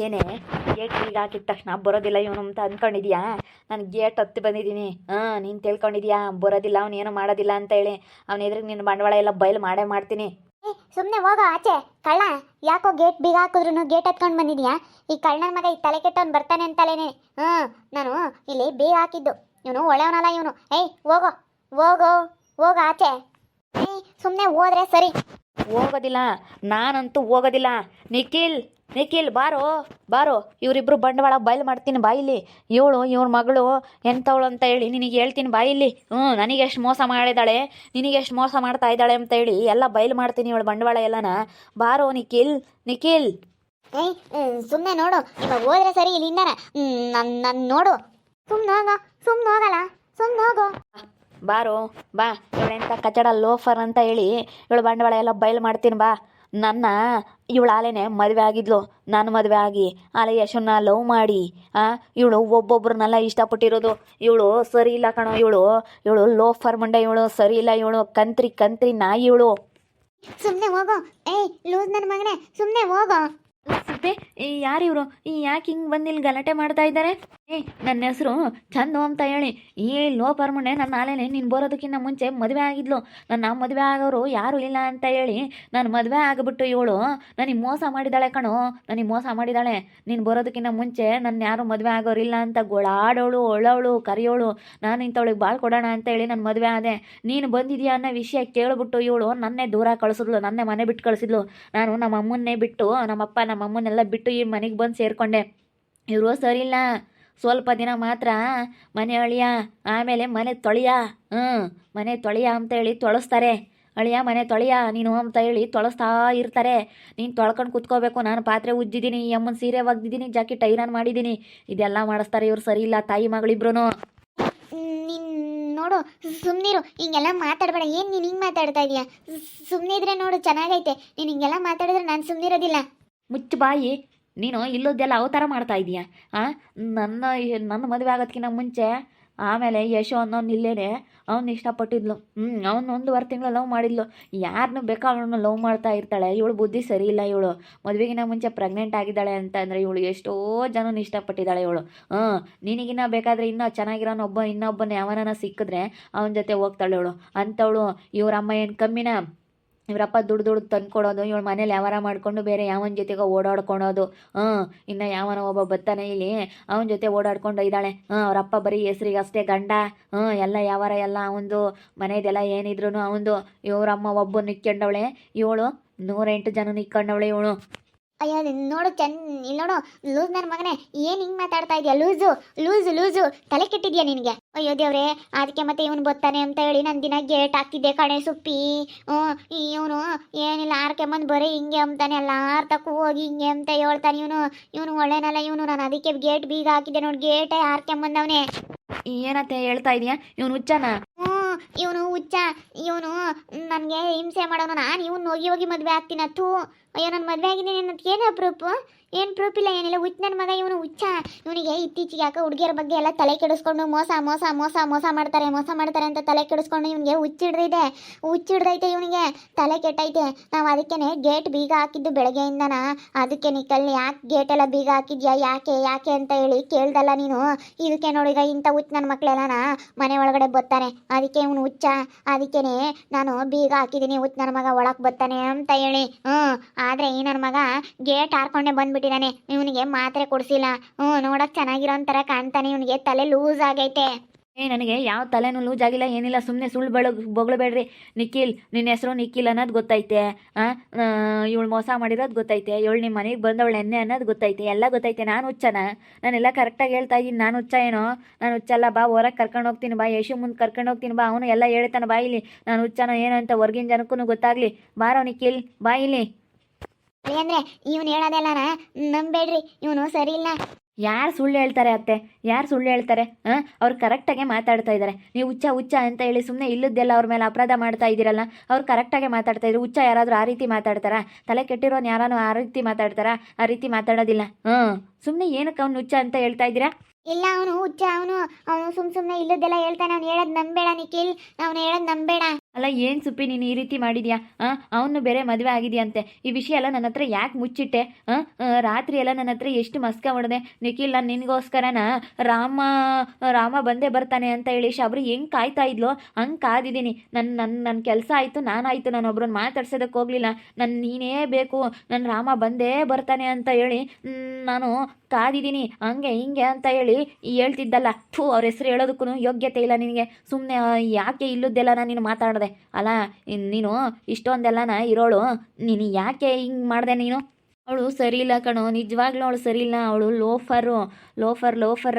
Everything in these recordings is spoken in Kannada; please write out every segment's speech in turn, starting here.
ಏನೇ ಗೇಟ್ ಈಗ ಹಾಕಿದ ತಕ್ಷಣ ಬರೋದಿಲ್ಲ ಇವನು ಅಂತ ಅಂದ್ಕೊಂಡಿದ್ಯಾ? ನಾನು ಗೇಟ್ ಹತ್ತಿ ಬಂದಿದ್ದೀನಿ. ನೀನು ತಿಳ್ಕೊಂಡಿದ್ಯಾ ಬರೋದಿಲ್ಲ ಅವ್ನು ಏನೂ ಮಾಡೋದಿಲ್ಲ ಅಂತ ಹೇಳಿ. ಅವ್ನ ಎದುರಿಗೆ ನಿನ್ನ ಬಂಡವಾಳ ಎಲ್ಲ ಬಯಲು ಮಾಡೇ ಮಾಡ್ತೀನಿ. ಸುಮ್ಮನೆ ಹೋಗೋ ಆಚೆ ಕಳ್ಳ. ಯಾಕೋ ಗೇಟ್ ಬೀಗ ಹಾಕಿದ್ರು ಗೇಟ್ ಹತ್ಕೊಂಡು ಬಂದಿದ್ಯಾ? ಈ ಕಳ್ಳನ ಮಗ ಈ ತಲೆ ಕೆಟ್ಟವ್ನು ಬರ್ತಾನೆ ಅಂತಲೇನೆ ನಾನು ಇಲ್ಲಿ ಬೀಗ ಹಾಕಿದ್ದು. ಇವನು ಒಳ್ಳೆಯವನಲ್ಲ ಇವನು. ಹೋಗೋ ಹೋಗೋ ಹೋಗೋ ಆಚೆ. ಸುಮ್ಮನೆ ಹೋದ್ರೆ ಸರಿ. ಹೋಗೋದಿಲ್ಲ, ನಾನಂತೂ ಹೋಗೋದಿಲ್ಲ. ನಿಖಿಲ್ ನಿಖಿಲ್ ಬಾರೋ ಬಾರೋ, ಇವರಿಬ್ರು ಬಂಡವಾಳ ಬಯಲು ಮಾಡ್ತೀನಿ ಬಾಯಿಲಿ. ಇವಳು ಇವ್ರ ಮಗಳು ಎಂಥವಳು ಅಂತ ಹೇಳಿ ನಿನಗೆ ಹೇಳ್ತೀನಿ ಬಾಯಿಲಿ. ನನಗೆ ಎಷ್ಟು ಮೋಸ ಮಾಡಿದ್ದಾಳೆ, ನಿನಗೆ ಎಷ್ಟು ಮೋಸ ಮಾಡ್ತಾ ಇದ್ದಾಳೆ ಅಂತ ಹೇಳಿ ಎಲ್ಲ ಬಯಲು ಮಾಡ್ತೀನಿ ಇವಳು ಬಂಡವಾಳ ಎಲ್ಲನ. ಬಾರೋ ನಿಖಿಲ್ ನಿಖಿಲ್. ಸುಮ್ಮನೆ ನೋಡು, ಇವಾಗ ಹೋದ್ರೆ ಸರಿ ಇಲ್ಲಿಂದ. ನನ್ನ ನೋಡು. ಸುಮ್ಮನೆ ಹೋಗೋ, ಸುಮ್ಮನೆ ಹೋಗಲ್ಲ, ಸುಮ್ಮನೆ ಹೋಗೋ. ಬಾರೋ ಬಾ, ಇವಳೆಂಥ ಕಚಡ ಲೋಫರ್ ಅಂತ ಹೇಳಿ ಇವಳು ಬಂಡವಾಳ ಎಲ್ಲ ಬಯಲು ಮಾಡ್ತೀನಿ ಬಾ. ಇವಳು ಆಲೇನೆ ಮದುವೆ ಆಗಿದ್ಲು. ನಾನು ಮದುವೆ ಆಗಿ ಆಲೆ ಯಶನ್ನ ಲವ್ ಮಾಡಿ ಇವಳು ಒಬ್ಬೊಬ್ರನ್ನೆಲ್ಲ ಇಷ್ಟಪಟ್ಟಿರೋದು. ಇವಳು ಸರಿ ಇಲ್ಲ ಕಣೋ. ಇವಳು ಲೋಫರ್ ಮಂಡೆ. ಇವಳು ಸರಿ ಇಲ್ಲ. ಇವಳು ಕಂತ್ರಿ ನಾಯಿ ಇವಳು. ಸುಮ್ಮನೆ ಹೋಗೋ. ಲೂಸ್ ನನ್ನ ಮಗನೇ, ಸುಮ್ಮನೆ ಹೋಗೋ. ಸಿಪ್ಪೆ, ಯಾರು ಇವರು? ಯಾಕೆ ಹಿಂಗೆ ಬಂದು ಇಲ್ಲಿ ಗಲಾಟೆ ಮಾಡ್ತಾ ಇದ್ದಾರೆ? ನನ್ನ ಹೆಸರು ಚಂದು ಅಂತ ಹೇಳಿ. ಈ ಲೋ ಪರ್ಮುಂಡೆ ನನ್ನ ಆಲೇನೆ ನೀನು ಬರೋದಕ್ಕಿಂತ ಮುಂಚೆ ಮದುವೆ ಆಗಿದ್ಲು. ನನ್ನ ಮದುವೆ ಆಗೋರು ಯಾರೂ ಇಲ್ಲ ಅಂತ ಹೇಳಿ ನಾನು ಮದುವೆ ಆಗಿಬಿಟ್ಟು ಇವಳು ನನಗೆ ಮೋಸ ಮಾಡಿದಾಳೆ ಕಣೋ. ನನಗೆ ಮೋಸ ಮಾಡಿದಾಳೆ. ನೀನು ಬರೋದಕ್ಕಿಂತ ಮುಂಚೆ ನನ್ನ ಯಾರು ಮದುವೆ ಆಗೋರಿಲ್ಲ ಅಂತ ಗೋಳಾಡೋಳು, ಒಳ್ಳವಳು, ಕರಿಯೋಳು. ನಾನು ಇಂಥವಳಿಗೆ ಬಾಳ್ ಕೊಡೋಣ ಅಂತ ಹೇಳಿ ನಾನು ಮದುವೆ ಆದೆ. ನೀನು ಬಂದಿದ್ಯಾ ಅನ್ನೋ ವಿಷಯ ಕೇಳಿಬಿಟ್ಟು ಇವಳು ನನ್ನೇ ದೂರ ಕಳಿಸಿದ್ಲು, ನನ್ನೇ ಮನೆ ಬಿಟ್ಟು ಕಳಿಸಿದ್ಲು. ನಾನು ನಮ್ಮ ಅಮ್ಮನ್ನೇ ಬಿಟ್ಟು, ನಮ್ಮಪ್ಪ ನಮ್ಮ ಅಮ್ಮನ್ನೆಲ್ಲ ಬಿಟ್ಟು ಈ ಮನೆಗೆ ಬಂದು ಸೇರಿಕೊಂಡೆ. ಇವರು ಸರಿಯಿಲ್ಲ. ಸ್ವಲ್ಪ ದಿನ ಮಾತ್ರ ಮನೆ ಅಳಿಯ, ಆಮೇಲೆ ಮನೆ ತೊಳೆಯ. ಮನೆ ತೊಳೆಯ ಅಂತ ಹೇಳಿ ತೊಳಸ್ತಾರೆ. ಅಳಿಯ ಮನೆ ತೊಳೆಯ ನೀನು ಅಂತ ಹೇಳಿ ತೊಳಸ್ತಾ ಇರ್ತಾರೆ. ನೀನು ತೊಳ್ಕೊಂಡು ಕುತ್ಕೋಬೇಕು. ನಾನು ಪಾತ್ರೆ ಉಜ್ಜಿದ್ದೀನಿ, ಈ ಅಮ್ಮನ ಸೀರೆ ಒಗ್ದಿದ್ದೀನಿ, ಜಾಕೆಟ್ ಐರನ್ ಮಾಡಿದ್ದೀನಿ. ಇದೆಲ್ಲ ಮಾಡಿಸ್ತಾರೆ ಇವ್ರು. ಸರಿ ಇಲ್ಲ ತಾಯಿ ಮಗಳಿಬ್ರು. ನೀನು ನೋಡು, ಸುಮ್ಮನಿರು. ಹಿಂಗೆಲ್ಲ ಮಾತಾಡಬೇಡ. ಏನು ನೀನು ಹಿಂಗೆ ಮಾತಾಡ್ತಾ ಇದೀಯಾ? ಸುಮ್ಮನೆ ಇದ್ರೆ ನೋಡು, ಚೆನ್ನಾಗೈತೆ. ನೀನು ಹಿಂಗೆಲ್ಲ ಮಾತಾಡಿದ್ರೆ ನಾನು ಸುಮ್ಮನಿರೋದಿಲ್ಲ. ಮುಚ್ಚು ಬಾಯಿ. ನೀನು ಇಲ್ಲದ್ದೆಲ್ಲ ಅವತಾರ ಮಾಡ್ತಾ ಇದೀಯ. ನನ್ನ ಮದುವೆ ಆಗೋದಕ್ಕಿಂತ ಮುಂಚೆ ಆಮೇಲೆ ಯಶೋ ಅನ್ನೋನು ಇಲ್ಲೇನೆ ಅವ್ನು ಇಷ್ಟಪಟ್ಟಿದ್ಲು. ಅವನು 1.5 ತಿಂಗಳು ಲವ್ ಮಾಡಿದ್ಲು. ಯಾರನ್ನೂ ಬೇಕಾ ಅವಳನ್ನು ಲವ್ ಮಾಡ್ತಾ ಇರ್ತಾಳೆ. ಇವಳು ಬುದ್ಧಿ ಸರಿ ಇಲ್ಲ. ಇವಳು ಮದುವೆಗಿನ ಮುಂಚೆ ಪ್ರೆಗ್ನೆಂಟ್ ಆಗಿದ್ದಾಳೆ ಅಂತ ಅಂದರೆ ಇವಳು ಎಷ್ಟೋ ಜನನ ಇಷ್ಟಪಟ್ಟಿದ್ದಾಳೆ ಇವಳು. ನಿನಗಿನ್ನ ಬೇಕಾದರೆ ಇನ್ನೂ ಚೆನ್ನಾಗಿರೋನು ಇನ್ನೊಬ್ಬನ ಯಾವನ ಸಿಕ್ಕಿದ್ರೆ ಅವನ ಜೊತೆ ಹೋಗ್ತಾಳೆ ಇವಳು. ಅಂಥವಳು ಇವ್ರ ಅಮ್ಮ ಏನು ಕಮ್ಮಿನ? ಇವರಪ್ಪ ದುಡ್ಡು ತಂದ್ಕೊಡೋದು, ಇವಳು ಮನೇಲಿ ವ್ಯವಹಾರ ಮಾಡಿಕೊಂಡು ಬೇರೆ ಯಾವನ ಜೊತೆಗೋ ಓಡಾಡ್ಕೊಳೋದು. ಇನ್ನು ಯಾವನ ಒಬ್ಬ ಬರ್ತಾನೆ ಇಲ್ಲಿ ಅವನ ಜೊತೆ ಓಡಾಡ್ಕೊಂಡು ಇದ್ದಾಳೆ. ಅವರಪ್ಪ ಬರೀ ಹೆಸ್ರಿಗೆ ಅಷ್ಟೇ ಗಂಡ. ಎಲ್ಲ ವ್ಯವಹಾರ ಎಲ್ಲ ಅವಂದು, ಮನೆಯದೆಲ್ಲ ಏನಿದ್ರು ಅವಂದು. ಇವರಮ್ಮ ಒಬ್ಬ ನಿಕ್ಕೊಂಡವಳೆ. ಇವಳು 108 ಜನ ನಿಕ್ಕೊಂಡವಳೆ ಇವಳು. ಅಯ್ಯೋ ನೋಡು ಇಲ್ಲಿ ನೋಡು, ಲೂಸ್ ನನ್ನ ಮಗನೇ, ಏನು ಹಿಂಗೆ ಮಾತಾಡ್ತಾ ಇದೆಯಾ? ಲೂಸು ತಲೆ ಕೆಟ್ಟಿದ್ಯಾ ನಿನಗೆ? ಅಯ್ಯೋ ದೇವ್ರೆ, ಅದಕ್ಕೆ ಮತ್ತೆ ಇವನು ಬರ್ತಾನೆ ಅಂತ ಹೇಳಿ ನಾನು ದಿನ ಗೇಟ್ ಹಾಕ್ತಿದ್ದೆ ಕಣೆ ಸುಪ್ಪಿ. ಇವನು ಏನಿಲ್ಲ ಆರ್ಕೆಂಬಂದು ಬರೀ ಹಿಂಗೆ ಅಂತಾನೆ, ಎಲ್ಲಾರ ತಕ್ಕೂ ಹೋಗಿ ಹಿಂಗೆ ಅಂತ ಹೇಳ್ತಾನೆ ಇವನು ಒಳ್ಳೆನಲ್ಲ ಇವನು. ನಾನು ಅದಕ್ಕೆ ಗೇಟ್ ಬೀಗ ಹಾಕಿದ್ದೆ ನೋಡಿ, ಗೇಟೇ ಆರ್ಕೆಂಬಂದವನೇ. ಏನಂತೆ ಹೇಳ್ತಾ ಇದೀಯಾ? ಇವನು ಹುಚ್ಚನ? ಇವನು ಹುಚ್ಚ. ಇವನು ನನಗೆ ಹಿಂಸೆ ಮಾಡೋನು. ನಾನು ಇವನು ಹೋಗಿ ಮದುವೆ ಆಗ್ತೀನಿ. ಥೂ, ಅಯ್ಯೋ ನಾನು ಮದುವೆ ಆಗಿದ್ದೀನಿ ಅನ್ನೋದು ಏನು ಪ್ರೂಫ್? ಏನು ಪ್ರೂಫ್ ಇಲ್ಲ, ಏನಿಲ್ಲ. ಹುಚ್ಚ ನನ್ನ ಮಗ ಇವನು, ಹುಚ್ಚ. ಇವನಿಗೆ ಇತ್ತೀಚೆಗೆ ಯಾಕೆ ಹುಡುಗಿಯರ ಬಗ್ಗೆ ಎಲ್ಲ ತಲೆ ಕೆಡಿಸ್ಕೊಂಡು ಮೋಸ ಮಾಡ್ತಾರೆ ಅಂತ ತಲೆ ಕೆಡಿಸ್ಕೊಂಡು ಇವನಿಗೆ ಹುಚ್ಚಿಡ್ದೈತೆ ಇವನಿಗೆ. ತಲೆ ಕೆಟ್ಟೈತೆ. ನಾವು ಅದಕ್ಕೆ ಗೇಟ್ ಬೀಗ ಹಾಕಿದ್ದು ಬೆಳಗ್ಗೆಯಿಂದನ. ಅದಕ್ಕೆ ನಿಕ್ಕಲ್ಲಿ ಯಾಕೆ ಗೇಟೆಲ್ಲ ಬೀಗ ಹಾಕಿದ್ಯಾ, ಯಾಕೆ ಅಂತ ಹೇಳಿ ಕೇಳ್ದಲ್ಲ ನೀನು. ಇದಕ್ಕೆ ನೋಡಿ ಈಗ ಇಂಥ ಹುಚ್ಚ ನನ್ನ ಮಕ್ಕಳೆಲ್ಲನ ಮನೆ ಒಳಗಡೆ ಬರ್ತಾನೆ. ಅದಕ್ಕೆ ಇವನು ಹುಚ್ಚ. ಅದಕ್ಕೇನೆ ನಾನು ಬೀಗ ಹಾಕಿದ್ದೀನಿ, ಹುಚ್ಚ ನನ್ನ ಮಗ ಒಳಗೆ ಬರ್ತಾನೆ ಅಂತ ಹೇಳಿ. ಆದರೆ ಈ ನನ್ನ ಮಗ ಗೇಟ್ ಹಾರ್ಕೊಂಡೆ ಬಂದ್ಬಿಟ್ಟಿದ್ದಾನೆ. ಇವನಿಗೆ ಮಾತ್ರೆ ಕೊಡಿಸಿಲ್ಲ. ನೋಡಕ್ಕೆ ಚೆನ್ನಾಗಿರೋ ಥರ ಕಾಣ್ತಾನೆ. ಇವನಿಗೆ ತಲೆ ಲೂಸ್ ಆಗೈತೆ. ನನಗೆ ಯಾವ ತಲೆನೂ ಲೂಸ್ ಆಗಿಲ್ಲ, ಏನಿಲ್ಲ. ಸುಮ್ಮನೆ ಸುಳ್ಳು ಬೊಗಳಬೇಡ್ರಿ. ನಿಖಿಲ್, ನಿನ್ನ ಹೆಸರು ನಿಖಿಲ್ ಅನ್ನೋದು ಗೊತ್ತೈತೆ. ಇವಳು ಮೋಸ ಮಾಡಿರೋದು ಗೊತ್ತೈತೆ. ಇವಳು ನಿಮ್ಮ ಮನೆಗೆ ಬಂದವಳು ಎಣ್ಣೆ ಅನ್ನೋದು ಗೊತ್ತೈತೆ. ಎಲ್ಲ ಗೊತ್ತೈತೆ. ನಾನು ಹುಚ್ಚನ? ನಾನೆಲ್ಲ ಕರೆಕ್ಟಾಗಿ ಹೇಳ್ತಾ ಇದ್ದೀನಿ. ನಾನು ಹುಚ್ಚ ಏನೋ? ನಾನು ಹುಚ್ಚಲ್ಲ. ಬಾ, ಹೊರಗೆ ಕರ್ಕೊಂಡು ಹೋಗ್ತೀನಿ ಬಾ. ಯಶು ಮುಂದೆ ಕರ್ಕೊಂಡು ಹೋಗ್ತೀನಿ ಬಾ. ಅವನು ಎಲ್ಲ ಹೇಳ್ತಾನೆ ಬಾ ಇಲ್ಲಿ. ನಾನು ಹುಚ್ಚನೋ ಏನೋ ಅಂತ ಹೊರ್ಗಿನ ಜನಕ್ಕೂ ಗೊತ್ತಾಗಲಿ. ಬಾರೋ ನಿಖಿಲ್, ಬಾ ಇಲ್ಲಿ. ಅಂದರೆ ಇವನು ಹೇಳೋದೆಲ್ಲನ ನಂಬೇಡ್ರಿ, ಇವನು ಸರಿ ಇಲ್ಲ. ಯಾರು ಸುಳ್ಳು ಹೇಳ್ತಾರೆ ಅತ್ತೆ? ಯಾರು ಸುಳ್ಳು ಹೇಳ್ತಾರೆ? ಅವ್ರು ಕರೆಕ್ಟಾಗೆ ಮಾತಾಡ್ತಾ ಇದ್ದಾರೆ. ನೀವು ಹುಚ್ಚ ಅಂತ ಹೇಳಿ ಸುಮ್ಮನೆ ಇಲ್ಲದ್ದೆಲ್ಲ ಅವ್ರ ಮೇಲೆ ಅಪರಾಧ ಮಾಡ್ತಾ ಇದ್ದೀರಲ್ಲ. ಅವ್ರು ಕರೆಕ್ಟಾಗೆ ಮಾತಾಡ್ತಾ ಇದ್ರು. ಹುಚ್ಚ ಯಾರಾದರೂ ಆ ರೀತಿ ಮಾತಾಡ್ತಾರಾ? ತಲೆ ಕೆಟ್ಟಿರೋನು ಯಾರಾನು ಆ ರೀತಿ ಮಾತಾಡ್ತಾರಾ? ಆ ರೀತಿ ಮಾತಾಡೋದಿಲ್ಲ. ಸುಮ್ಮನೆ ಏನಕ್ಕೆ ಅವ್ನು ಹುಚ್ಚ ಅಂತ ಹೇಳ್ತಾ ಇದ್ದೀರಾ? ಇಲ್ಲ, ಅವನು ಹುಚ್ಚ. ಅವನು ಸುಮ್ಮನೆ ಇಲ್ಲದ್ದೆಲ್ಲ ಹೇಳ್ತಾನೆ. ಅವ್ನು ಹೇಳೋದು ನಂಬೇಡ ನಿಖಿಲ್, ಅವನು ಹೇಳೋದು ನಂಬೇಡ. ಅಲ್ಲ ಏನು ಸುಪ್ಪಿ ನೀನು ಈ ರೀತಿ ಮಾಡಿದ್ಯಾ? ಅವನು ಬೇರೆ ಮದುವೆ ಆಗಿದೆಯಂತೆ. ಈ ವಿಷಯ ಎಲ್ಲ ನನ್ನ ಹತ್ರ ಯಾಕೆ ಮುಚ್ಚಿಟ್ಟೆ? ರಾತ್ರಿ ಎಲ್ಲ ನನ್ನ ಹತ್ರ ಎಷ್ಟು ಮಸ್ಕ ಹೊಡೆದೆ. ನಿಖಿಲ್, ನಾನು ನಿನಗೋಸ್ಕರನ ರಾಮ ಬಂದೇ ಬರ್ತಾನೆ ಅಂತ ಹೇಳಿ ಶಬರಿ ಹೆಂಗೆ ಕಾಯ್ತಾ ಇದ್ಲು ಹಂಗೆ ಕಾದಿದ್ದೀನಿ. ನನ್ನ ಕೆಲಸ ಆಯಿತು, ನಾನಾಯಿತು, ನಾನು ಒಬ್ರನ್ನ ಮಾತಾಡ್ಸೋದಕ್ಕೆ ಹೋಗಲಿಲ್ಲ. ನೀನೇ ಬೇಕು, ನನ್ನ ರಾಮ ಬಂದೇ ಬರ್ತಾನೆ ಅಂತ ಹೇಳಿ ನಾನು ಕಾದಿದ್ದೀನಿ, ಹಂಗೆ ಹಿಂಗೆ ಅಂತ ಹೇಳಿ ಹೇಳ್ತಿದ್ದಲ್ಲ. ಅವ್ರ ಹೆಸರು ಹೇಳೋದಕ್ಕೂ ಯೋಗ್ಯತೆ ಇಲ್ಲ ನಿನಗೆ. ಸುಮ್ಮನೆ ಯಾಕೆ ಇಲ್ಲದ್ದೆಲ್ಲ ನೀನು ಮಾತಾಡಿದೆ ಅಲ್ಲ? ನೀನು ಇಷ್ಟೊಂದೆಲ್ಲನ ಇರೋಳು, ನೀನು ಯಾಕೆ ಹಿಂಗೆ ಮಾಡಿದೆ ನೀನು? ಅವಳು ಸರಿ ಇಲ್ಲ ಕಣೋ, ನಿಜವಾಗ್ಲೂ ಅವಳು ಸರಿ ಇಲ್ಲ. ಅವಳು ಲೋಫರ್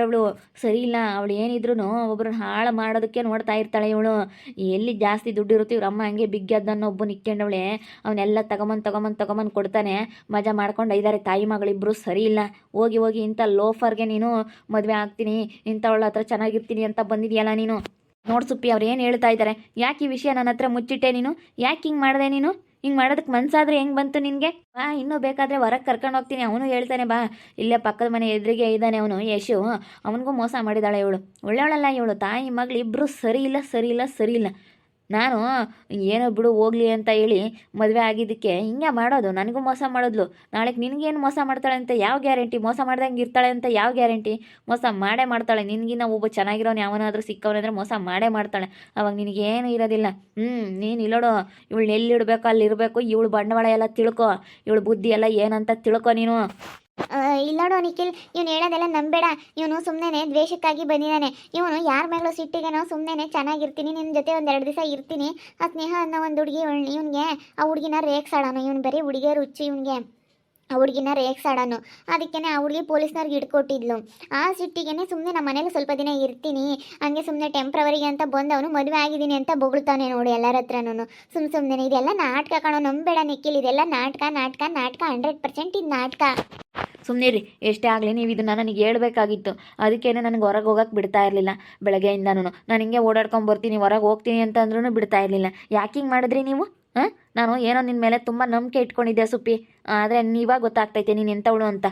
ಅವಳು ಸರಿ ಇಲ್ಲ. ಅವಳು ಏನಿದ್ರು ಒಬ್ರನ್ನ ಹಾಳು ಮಾಡೋದಕ್ಕೆ ನೋಡ್ತಾ ಇರ್ತಾಳೆ ಇವಳು. ಎಲ್ಲಿ ಜಾಸ್ತಿ ದುಡ್ಡು ಇರುತ್ತೆ ಇವ್ರ ಅಮ್ಮ ಹಂಗೆ ಬಿಗ್ಗದ್ದನ್ನು ಒಬ್ಬ ನಿಕ್ಕೊಂಡವಳೆ. ಅವನ್ನೆಲ್ಲ ತಗೊಂಬಂದು ಕೊಡ್ತಾನೆ. ಮಜಾ ಮಾಡ್ಕೊಂಡು ಇದ್ದಾರೆ ತಾಯಿ ಮಗಳಿಬ್ರು. ಸರಿ ಇಲ್ಲ. ಹೋಗಿ ಇಂಥ ಲೋಫರ್ಗೆ ನೀನು ಮದುವೆ ಆಗ್ತೀನಿ, ಇಂಥವಳ ಹತ್ರ ಚೆನ್ನಾಗಿರ್ತೀನಿ ಅಂತ ಬಂದಿದೆಯಲ್ಲ ನೀನು. ನೋಡು ಸುಪ್ಪಿ, ಅವ್ರು ಏನು ಹೇಳ್ತಾ ಇದ್ದಾರೆ. ಯಾಕೆ ಈ ವಿಷಯ ನನ್ನ ಹತ್ರ ಮುಚ್ಚಿಟ್ಟೆ ನೀನು? ಯಾಕೆ ಹಿಂಗೆ ಮಾಡಿದೆ ನೀನು? ಹಿಂಗೆ ಮಾಡೋದಕ್ಕೆ ಮನ್ಸಾದ್ರೆ ಹೆಂಗೆ ಬಂತು ನಿನಗೆ? ಬಾ, ಇನ್ನೂ ಬೇಕಾದರೆ ಹೊರಗೆ ಕರ್ಕೊಂಡು ಹೋಗ್ತೀನಿ. ಅವನು ಹೇಳ್ತಾನೆ ಬಾ, ಇಲ್ಲೇ ಪಕ್ಕದ ಮನೆ ಎದುರಿಗೆ ಇದ್ದಾನೆ ಅವನು ಯಶು. ಅವನಿಗೂ ಮೋಸ ಮಾಡಿದಾಳೆ ಇವಳು. ಒಳ್ಳೆಯವಳಲ್ಲ ಇವಳು. ತಾಯಿ ಮಗಳು ಇಬ್ಬರು ಸರಿ ಇಲ್ಲ. ನಾನು ಏನೋ ಬಿಡು ಹೋಗ್ಲಿ ಅಂತ ಹೇಳಿ ಮದುವೆ ಆಗಿದ್ದಕ್ಕೆ ಹಿಂಗೆ ಮಾಡೋದು. ನನಗೂ ಮೋಸ ಮಾಡಿದ್ಲು. ನಾಳೆಗೆ ನಿನಗೇನು ಮೋಸ ಮಾಡ್ತಾಳೆ ಅಂತ ಯಾವ ಗ್ಯಾರಂಟಿ? ಮೋಸ ಮಾಡ್ದಂಗೆ ಇರ್ತಾಳೆ ಅಂತ ಯಾವ ಗ್ಯಾರಂಟಿ? ಮೋಸ ಮಾಡೇ ಮಾಡ್ತಾಳೆ. ನಿನಗಿನ್ನ ಒಬ್ಬ ಚೆನ್ನಾಗಿರೋನು ಯಾವನಾದರೂ ಸಿಕ್ಕವನಂದ್ರೆ ಮೋಸ ಮಾಡೇ ಮಾಡ್ತಾಳೆ. ಅವಾಗ ನಿನಗೇನು ಇರೋದಿಲ್ಲ. ನೀನು ಇಲ್ಲೋಡು, ಇವಳು ಎಲ್ಲಿಡಬೇಕು ಅಲ್ಲಿರಬೇಕು. ಇವಳು ಬಂಡವಾಳ ಎಲ್ಲ ತಿಳ್ಕೊ, ಇವಳು ಬುದ್ಧಿ ಎಲ್ಲ ಏನಂತ ತಿಳ್ಕೊ ನೀನು. ಇಲ್ಲ ನೋಡು ನಿಖಿಲ್, ಇವನು ಹೇಳೋದೆಲ್ಲ ನಂಬೇಡ. ಇವನು ಸುಮ್ಮನೆ ದ್ವೇಷಕ್ಕಾಗಿ ಬಂದಿದ್ದಾನೆ. ಇವನು ಯಾರ ಮೇಲೂ ಸಿಟ್ಟಿಗೆನೋ ಸುಮ್ಮನೆ ಚೆನ್ನಾಗಿರ್ತೀನಿ, ನಿನ್ನ ಜೊತೆ ಒಂದೆರಡು ದಿವಸ ಇರ್ತೀನಿ, ಆ ಸ್ನೇಹ ಅನ್ನೋ ಒಂದು ಹುಡುಗಿ ಇವನಿಗೆ ಆ ಹುಡುಗಿನ ರೇಕ್ಸಾಡೋನು. ಇವನು ಬರೀ ಹುಡುಗಿಯರು ಹುಚ್ಚು ಇವನಿಗೆ. ಆ ಹುಡುಗಿನ ರೇಕ್ಸಾಡೋನು. ಅದಕ್ಕೇ ಆ ಹುಡುಗಿ ಪೊಲೀಸ್ನವ್ರಿಗೆ ಹಿಡ್ಕೊಟ್ಟಿದ್ಲು. ಆ ಸಿಟ್ಟಿಗೆ ಸುಮ್ಮನೆ ನಮ್ಮ ಮನೇಲಿ ಸ್ವಲ್ಪ ದಿನ ಇರ್ತೀನಿ, ಹಂಗೆ ಸುಮ್ಮನೆ ಟೆಂಪ್ರವರಿಗೆ ಅಂತ ಬಂದು ಅವನು ಮದುವೆ ಆಗಿದ್ದೀನಿ ಅಂತ ಬೊಗಳ್ತಾನೆ ನೋಡಿ ಎಲ್ಲರ ಹತ್ರನೂ. ಸುಮ್ಮನೆ ಇದೆಲ್ಲ ನಾಟಕ ಕಣೋ, ನಂಬೇಡ ನಿಖಿಲ್. ಇದೆಲ್ಲ ನಾಟಕ 100% ಇದು ನಾಟಕ. ಸುಮ್ಮನಿರಿ, ಎಷ್ಟೇ ಆಗಲಿ ನೀವು ಇದನ್ನು ನನಗೆ ಹೇಳ್ಬೇಕಾಗಿತ್ತು. ಅದಕ್ಕೇನೆ ನನಗೆ ಹೊರಗೆ ಹೋಗಕ್ಕೆ ಬಿಡ್ತಾ ಇರಲಿಲ್ಲ. ಬೆಳಗ್ಗೆಯಿಂದನೂ ನಾನು ಹಿಂಗೆ ಓಡಾಡ್ಕೊಂಬರ್ತೀನಿ, ಹೊರಗೆ ಹೋಗ್ತೀನಿ ಅಂತ ಅಂದ್ರೂ ಬಿಡ್ತಾ ಇರಲಿಲ್ಲ. ಯಾಕೆ ಹಿಂಗೆ ಮಾಡಿದ್ರಿ ನೀವು? ನಾನು ಏನೋ ನಿನ್ನ ಮೇಲೆ ತುಂಬ ನಂಬಿಕೆ ಇಟ್ಕೊಂಡಿದ್ದೆ ಸುಪ್ಪಿ. ಆದರೆ ನೀವಾಗ ಗೊತ್ತಾಗ್ತೈತೆ ನೀನು ಎಂಥವಳು ಅಂತ.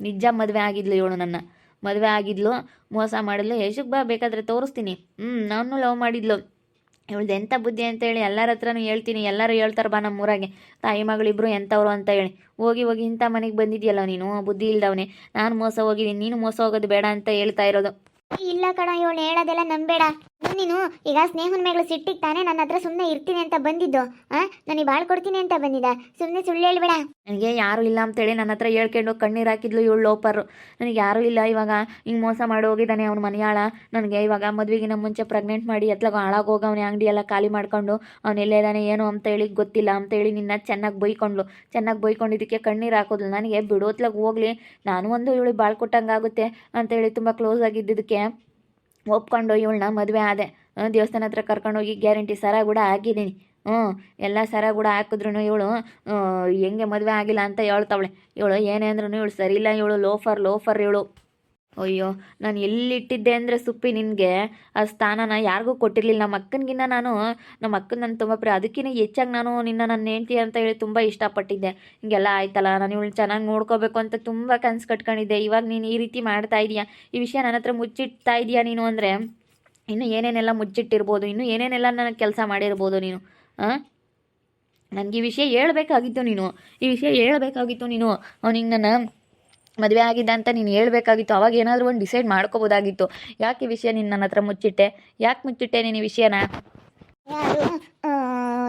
ನಿಜ ಮದುವೆ ಆಗಿದ್ಲು ಇವಳು, ನನ್ನ ಮದುವೆ ಆಗಿದ್ಲು, ಮೋಸ ಮಾಡಿದ್ಲು. ಯಶಕ್ಕೆ ಬಾ, ಬೇಕಾದರೆ ತೋರಿಸ್ತೀನಿ. ನಾನು ಲವ್ ಮಾಡಿದ್ಲು. ಇವಳ್ದು ಎಂಥ ಬುದ್ಧಿ ಅಂತೇಳಿ ಎಲ್ಲರ ಹತ್ರನೂ ಹೇಳ್ತೀನಿ. ಎಲ್ಲರೂ ಹೇಳ್ತಾರೆ ಬಾ ನಮ್ಮೂರಾಗೆ, ತಾಯಿ ಮಗಳಿಬ್ರು ಎಂಥವ್ರು ಅಂತ ಹೇಳಿ. ಹೋಗಿ ಇಂಥ ಮನೆಗೆ ಬಂದಿದ್ಯಲ್ಲ ನೀನು, ಬುದ್ಧಿ ಇಲ್ದವನೇ. ನಾನು ಮೋಸ ಹೋಗಿದ್ದೀನಿ, ನೀನು ಮೋಸ ಹೋಗೋದು ಬೇಡ ಅಂತ ಹೇಳ್ತಾ ಇರೋದು. ಇಲ್ಲ ಕಣ, ಇವಳು ಹೇಳೋದೆಲ್ಲ ನಂಬೇಡ. ನೀನು ಈಗ ಸ್ನೇಹನ ಮೇಗಳು ಸಿಟ್ಟಿಗೆ ತಾನೇ ನನ್ನ ಹತ್ರ ಸುಮ್ಮನೆ ಇರ್ತೀನಿ ಅಂತ ಬಂದಿದ್ದು. ನನಗೆ ಬಾಳ್ ಕೊಡ್ತೀನಿ ಅಂತ ಬಂದಿದ್ದ. ಸುಮ್ಮನೆ ಸುಳ್ಳು ಹೇಳ್ಬೇಡ. ನನಗೆ ಯಾರೂ ಇಲ್ಲ ಅಂತೇಳಿ ನನ್ನ ಹತ್ರ ಹೇಳ್ಕೊಂಡು ಕಣ್ಣೀರು ಹಾಕಿದ್ಲು ಇವಳು ಲೋಪರು. ನನಗೆ ಯಾರೂ ಇಲ್ಲ. ಇವಾಗ ಹಿಂಗೆ ಮೋಸ ಮಾಡಿ ಹೋಗಿದ್ದಾನೆ ಅವ್ನ ಮನೆಯಾಳ. ನನಗೆ ಇವಾಗ ಮದುವೆಗಿನ ಮುಂಚೆ ಪ್ರೆಗ್ನೆಂಟ್ ಮಾಡಿ ಎತ್ಲಾಗ ಹಾಳಾಗೋಗಿ ಅವನ ಅಂಗಡಿ ಎಲ್ಲ ಖಾಲಿ ಮಾಡ್ಕೊಂಡು ಅವನೆಲ್ಲಿದ್ದಾನೆ ಏನು ಅಂತ ಹೇಳಿ ಗೊತ್ತಿಲ್ಲ ಅಂತೇಳಿ ನಿನ್ನ ಚೆನ್ನಾಗಿ ಬೈಕೊಂಡಿದ್ದಕ್ಕೆ ಕಣ್ಣೀರು ಹಾಕೋದ್ಲು. ನನಗೆ ಬಿಡೋತ್ಲಾಗ ಹೋಗ್ಲಿ, ನಾನು ಒಂದು ಇವಳಿಗೆ ಬಾಳ್ ಕೊಟ್ಟಂಗೆ ಆಗುತ್ತೆ ಅಂತೇಳಿ ತುಂಬ ಕ್ಲೋಸ್ ಆಗಿದ್ದಕ್ಕೆ ಒಪ್ಕೊಂಡು ಇವಳನ್ನ ಮದುವೆ ಆದೆ. ದೇವಸ್ಥಾನ ಹತ್ರ ಕರ್ಕೊಂಡೋಗಿ ಗ್ಯಾರಂಟಿ ಸರ ಕೂಡ ಹಾಕಿದ್ದೀನಿ. ಎಲ್ಲ ಸರ ಕೂಡ ಹಾಕಿದ್ರು ಇವಳು ಹೆಂಗೆ ಮದುವೆ ಆಗಿಲ್ಲ ಅಂತ ಹೇಳ್ತಾವಳೆ. ಇವಳು ಏನೇ ಅಂದ್ರೂ ಇವಳು ಸರಿ ಇಲ್ಲ. ಇವಳು ಲೋಫರ್ ಇವಳು. ಅಯ್ಯೋ, ನಾನು ಎಲ್ಲಿಟ್ಟಿದ್ದೆ ಅಂದರೆ ಸುಪ್ಪಿ, ನಿನಗೆ ಆ ಸ್ಥಾನನ ಯಾರಿಗೂ ಕೊಟ್ಟಿರಲಿಲ್ಲ. ನಮ್ಮ ಅಕ್ಕನಿಗಿನ್ನ ನಮ್ಮ ಅಕ್ಕನ ನಾನು ತುಂಬ ಅದಕ್ಕಿಂತ ಹೆಚ್ಚಾಗಿ ನನ್ನ ಹೆಂಡ್ತಿ ಅಂತ ಹೇಳಿ ತುಂಬ ಇಷ್ಟಪಟ್ಟಿದ್ದೆ. ಹಿಂಗೆಲ್ಲ ಆಯ್ತಲ್ಲ, ನಾನು ಇವಳು ಚೆನ್ನಾಗಿ ನೋಡ್ಕೋಬೇಕು ಅಂತ ತುಂಬ ಕನಸು ಕಟ್ಕೊಂಡಿದ್ದೆ. ಇವಾಗ ನೀನು ಈ ರೀತಿ ಮಾಡ್ತಾ ಇದೀಯಾ, ಈ ವಿಷಯ ನನ್ನ ಹತ್ರ ಮುಚ್ಚಿಡ್ತಾ ಇದೀಯಾ ನೀನು ಅಂದರೆ ಇನ್ನು ಏನೇನೆಲ್ಲ ಮುಚ್ಚಿಟ್ಟಿರ್ಬೋದು, ಇನ್ನೂ ಏನೇನೆಲ್ಲ ನನಗೆ ಕೆಲಸ ಮಾಡಿರ್ಬೋದು ನೀನು. ನನಗೆ ಈ ವಿಷಯ ಹೇಳ್ಬೇಕಾಗಿತ್ತು ನೀನು. ಅವನಿಗೆ ನನ್ನ ಮದುವೆ ಆಗಿದ್ದ ಅಂತ ನೀನು ಹೇಳ್ಬೇಕಾಗಿತ್ತು. ಅವಾಗ ಏನಾದರೂ ಒಂದು ಡಿಸೈಡ್ ಮಾಡ್ಕೋಬೋದಾಗಿತ್ತು. ಯಾಕೆ ಈ ವಿಷಯ ನೀನು ನನ್ನ ಹತ್ರ ಮುಚ್ಚಿಟ್ಟೆ ನೀನು ಈ ವಿಷಯನ? ಯಾರು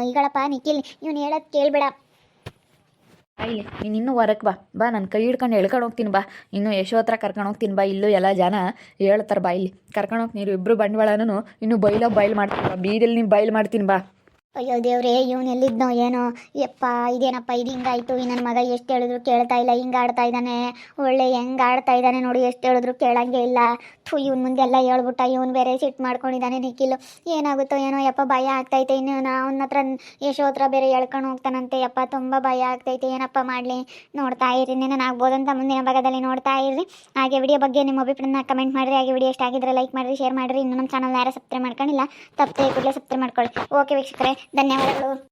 ಈಗಳಪ್ಪ ನಿಖಿಲ್, ಇವನು ಹೇಳೋದು ಕೇಳಬೇಡ. ಇಲ್ಲಿ ನೀನು ಇನ್ನೂ ಹೊರಕ್ಕೆ ಬಾ, ನಾನು ಕೈ ಹಿಡ್ಕೊಂಡು ಎಳ್ಕೊಂಡು ಹೋಗ್ತೀನಿ ಬಾ. ಇನ್ನೂ ಯಶೋ ಹತ್ರ ಕರ್ಕೊಂಡು ಹೋಗ್ತೀನಿ ಬಾ. ಇಲ್ಲೂ ಎಲ್ಲ ಜನ ಹೇಳ್ತಾರೆ ಬಾ, ಇಲ್ಲಿ ಕರ್ಕೊಂಡು ಹೋಗ್ತೀನಿ. ನೀವು ಇಬ್ಬರು ಬಂಡವಾಳನೂ ಇನ್ನೂ ಬಯಲು ಮಾಡ್ತೀನಿ ಬಾ. ಬೀದಲ್ಲಿ ನೀನು ಬಯಲು ಮಾಡ್ತೀನಿ ಬಾ. ಅಯ್ಯೋ ದೇವ್ರೆ, ಇವನು ಎಲ್ಲಿದ್ನೋ ಏನೋ. ಯಪ್ಪ, ಇದೇನಪ್ಪ ಇದು ಹಿಂಗಾಯ್ತು. ಈ ನನ್ನ ಮಗ ಎಷ್ಟು ಹೇಳಿದ್ರು ಕೇಳ್ತಾ ಇಲ್ಲ, ಹಿಂಗೆ ಆಡ್ತಾ ಇದ್ದಾನೆ. ಒಳ್ಳೆ ಹೆಂಗೆ ಆಡ್ತಾ ಇದ್ದಾನೆ ನೋಡಿ, ಎಷ್ಟು ಹೇಳಿದ್ರು ಕೇಳಂಗೆ ಇಲ್ಲ. ಇವನು ಮುಂದೆ ಎಲ್ಲ ಹೇಳ್ಬಿಟ್ಟ. ಇವನು ಬೇರೆ ಸಿಟ್ಟು ಮಾಡ್ಕೊಂಡಿದ್ದಾನೆ ನಿಖಿಲ್. ಏನಾಗುತ್ತೋ ಏನೋ ಯಪ್ಪ, ಭಯ ಆಗ್ತೈತೆ. ಇನ್ನು ಅವನ ಹತ್ರ ಯಶೋ ಹತ್ರ ಬೇರೆ ಹೇಳ್ಕೊಂಡು ಹೋಗ್ತಾನಂತೆ. ಯಪ್ಪ, ತುಂಬ ಭಯ ಆಗ್ತೈತೆ. ಏನಪ್ಪ ಮಾಡಲಿ? ನೋಡ್ತಾ ಇರ್ರಿ, ನಾನು ಆಗ್ಬೋದಂತ ಮುಂದಿನ ಭಾಗದಲ್ಲಿ ನೋಡ್ತಾ ಇರ್ರಿ. ಹಾಗೆ ವಿಡಿಯೋ ಬಗ್ಗೆ ನಿಮ್ಮ ಅಭಿಪ್ರಾಯನ ಕಮೆಂಟ್ ಮಾಡಿರಿ. ಹಾಗೆ ವಿಡಿಯೋ ಇಷ್ಟ ಆಗಿದ್ರೆ ಲೈಕ್ ಮಾಡಿರಿ, ಶೇರ್ ಮಾಡಿರಿ. ಇನ್ನು ನಮ್ಮ ಚಾನಲ್ ಯಾರು ಸಬ್ಸ್ಕ್ರೈಬ್ ಮಾಡ್ಕೊಂಡಿಲ್ಲ, ತಪ್ಪದೆ ಕೂಡಲೇ ಸಬ್ಸ್ಕ್ರೈಬ್ ಮಾಡ್ಕೊಳ್ಳಿ. ಓಕೆ ವೀಕ್ಷಕರೇ, ಧನ್ಯವಾದಗಳು.